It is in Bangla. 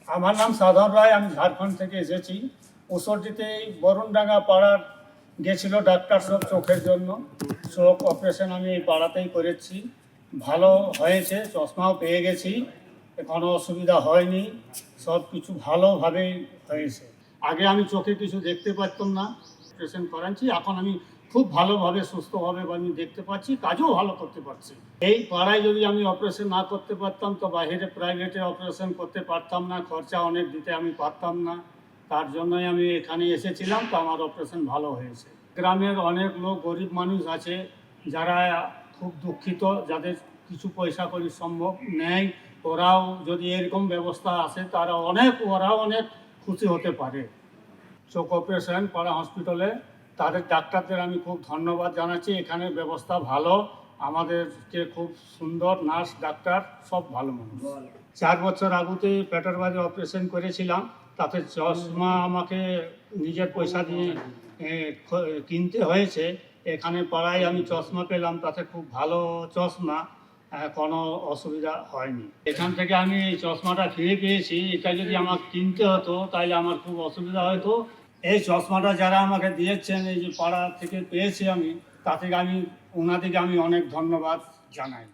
আমার নাম সাধন রায়, আমি ঝাড়খণ্ড থেকে এসেছি। ওষুধটিতে এই বরুণডাঙ্গা পাড়ার গেছিল ডাক্তার সব চোখের জন্য। চোখ অপারেশন আমি এই পাড়াতেই করেছি, ভালো হয়েছে, চশমাও পেয়ে গেছি, কোনো অসুবিধা হয়নি, সব কিছু ভালোভাবেই হয়েছে। আগে আমি চোখে কিছু দেখতে পারতাম না, অপারেশন করাচ্ছি, এখন আমি খুব ভালোভাবে সুস্থভাবে আমি দেখতে পাচ্ছি, কাজও ভালো করতে পারছি। এই পাড়ায় যদি আমি অপারেশন না করতে পারতাম তো বাইরে প্রাইভেটে অপারেশন করতে পারতাম না, খরচা অনেক দিতে আমি পারতাম না। তার জন্যই আমি এখানে এসেছিলাম, তো আমার অপারেশন ভালো হয়েছে। গ্রামের অনেক লোক গরিব মানুষ আছে যারা খুব দুঃখিত, যাদের কিছু পয়সা করি সম্ভব নেই, ওরাও যদি এরকম ব্যবস্থা আসে ওরাও অনেক খুশি হতে পারে। চোখ অপারেশন পাড়া হসপিটালে তাদের ডাক্তারদের আমি খুব ধন্যবাদ জানাচ্ছি। এখানের ব্যবস্থা ভালো, আমাদেরকে খুব সুন্দর নার্স ডাক্তার সব ভালো মানুষ। 4 বছর আগুতে পেটের বাজে অপারেশন করেছিলাম, তাতে চশমা আমাকে নিজের পয়সা দিয়ে কিনতে হয়েছে। এখানে পাড়ায় আমি চশমা পেলাম, তাতে খুব ভালো চশমা, কোনো অসুবিধা হয়নি। এখান থেকে আমি এই চশমাটা ফিরে পেয়েছি, এটা যদি আমার কিনতে হতো তাহলে আমার খুব অসুবিধা হতো। এই চশমাটা যারা আমাকে দিয়েছেন, এই যে পাড়া থেকে পেয়েছি আমি, ওনাদেরকে আমি অনেক ধন্যবাদ জানাই।